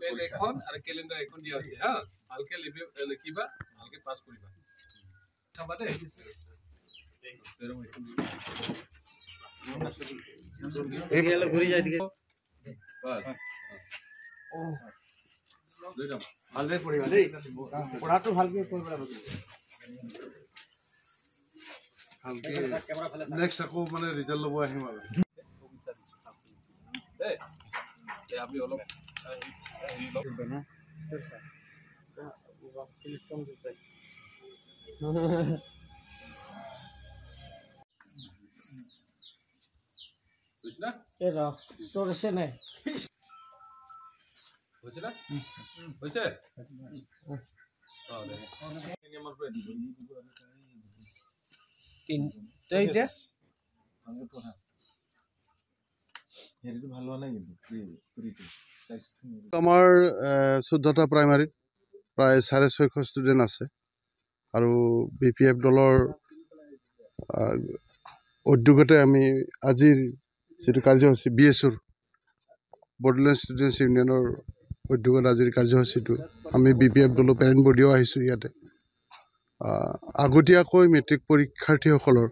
date এখন আৰু calendar এখন দিয়া আছে হা ভালকে লিখিবা ভালকে পাস কৰিবা চাবা দে এই গেল ঘুরি যায় দিকে বাস ও লৈ যাম ভালকে পঢ়িবা দেই পঢ়াটো ভালকে কৰিবা ভালকে নেক্সট আকৌ মানে ৰিজাল্ট ল'ব আহিম আৰু দে আপনি অলপ না বুঝলা এ ৰ স্টোৰ আছে না বুঝলা বুঝছে তিনটা আমাৰ 14টা প্ৰাইমাৰীত প্ৰায় 650 ষ্টুডেণ্ট আছে আৰু BPF দলৰ উদ্যোগতে আমি আজিৰ যেটো কাৰ্যসূচী BSUৰ বডলেণ্ড ষ্টুডেণ্টছ ইউনিয়নৰ উদ্যোগত আজিৰ কাৰ্যসূচীটো আমি BPF দলৰ পেৰেণ্ট বডিও আহিছোঁ ইয়াতে আগতীয়াকৈ মেট্ৰিক পৰীক্ষাৰ্থীসকলৰ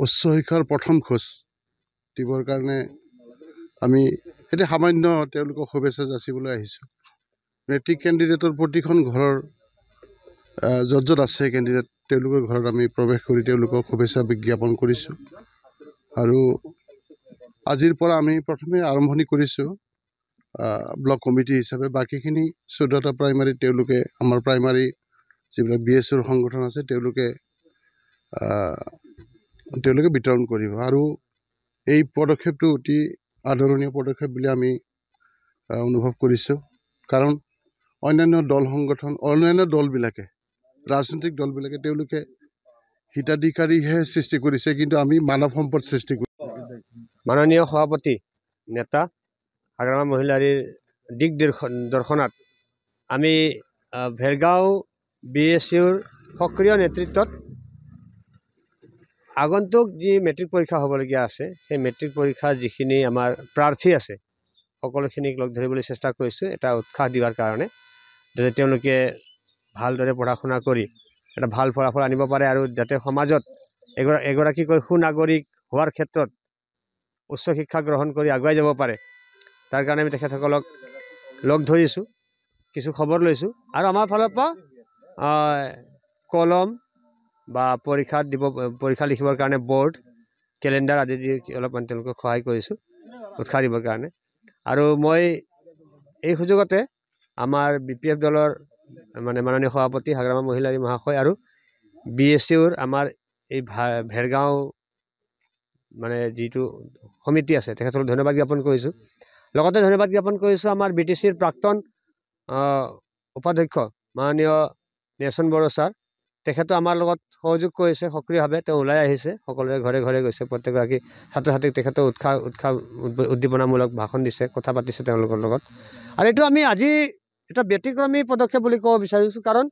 উচ্চ শিক্ষাৰ প্ৰথম খোজ দিবৰ কাৰণে আমি এটা সামান্য তেওঁলোকক শুভেচ্ছা যাচিবলৈ আহিছোঁ মেট্ৰিক কেণ্ডিডেটৰ প্ৰতিখন ঘৰৰ য'ত আছে কেণ্ডিডেট তেওঁলোকৰ ঘৰত আমি প্ৰৱেশ কৰি তেওঁলোকক শুভেচ্ছা বিজ্ঞাপন কৰিছোঁ আৰু আজিৰ পৰা আমি প্ৰথমে আৰম্ভণি কৰিছোঁ ব্লক কমিটি হিচাপে বাকিখিনি 14টা প্ৰাইমাৰী তেওঁলোকে আমাৰ প্ৰাইমাৰী যিবিলাক BSUৰ সংগঠন আছে তেওঁলোকে বিতৰণ কৰিব আৰু এই পদক্ষেপটো অতি আদৰণীয় পদক্ষেপ বুলি আমি অনুভৱ কৰিছোঁ কাৰণ অন্যান্য দল সংগঠন অন্যান্য দলবিলাকে ৰাজনৈতিক দলবিলাকে তেওঁলোকে হিতাধিকাৰীহে সৃষ্টি কৰিছে কিন্তু আমি মানৱ সম্পদ সৃষ্টি কৰিছোঁ মাননীয় সভাপতি নেতা হাগ্ৰামা মহিলাৰীৰ দিক দৰ্শনাত আমি ভেৰগাঁও BSUৰ সক্ৰিয় নেতৃত্বত আগন্তুক যি মেট্ৰিক পৰীক্ষা হ'বলগীয়া আছে সেই মেট্ৰিক পৰীক্ষাৰ যিখিনি আমাৰ প্ৰাৰ্থী আছে সকলোখিনিক লগ ধৰিবলৈ চেষ্টা কৰিছোঁ এটা উৎসাহ দিয়াৰ কাৰণে যাতে তেওঁলোকে ভালদৰে পঢ়া শুনা কৰি এটা ভাল ফলাফল আনিব পাৰে আৰু যাতে সমাজত এগৰাকীকৈ সুনাগৰিক হোৱাৰ ক্ষেত্ৰত উচ্চ শিক্ষা গ্ৰহণ কৰি আগুৱাই যাব পাৰে তাৰ কাৰণে আমি তেখেতসকলক লগ ধৰিছোঁ কিছু খবৰ লৈছোঁ আৰু আমাৰ ফালৰ পৰা কলম বা পৰীক্ষা লিখিবৰ কাৰণে বৰ্ড কেলেণ্ডাৰ আদি দি অলপমান তেওঁলোকক সহায় কৰিছোঁ উৎসাহ দিবৰ কাৰণে আৰু মই এই সুযোগতে আমাৰ BPF দলৰ মানে মাননীয় সভাপতি হাগ্ৰামা মহিলাৰী মহাশয় আৰু BSUৰ আমাৰ এই ভেৰগাঁও মানে যিটো সমিতি আছে তেখেতসকলক ধন্যবাদ জ্ঞাপন কৰিছোঁ লগতে ধন্যবাদ জ্ঞাপন কৰিছোঁ আমাৰ BTCৰ প্ৰাক্তন উপাধ্যক্ষ মাননীয় নেচন বড়ো ছাৰ তেখেতো আমাৰ লগত সহযোগ কৰিছে সক্ৰিয়ভাৱে তেওঁ ওলাই আহিছে সকলোৰে ঘৰে ঘৰে গৈছে প্ৰত্যেকগৰাকী ছাত্ৰ ছাত্ৰীক তেখেতে উৎসাহ উদ্দীপনামূলক ভাষণ দিছে কথা পাতিছে তেওঁলোকৰ লগত আৰু এইটো আমি আজি এটা ব্যতিক্ৰমী পদক্ষেপ বুলি ক'ব বিচাৰিছোঁ কাৰণ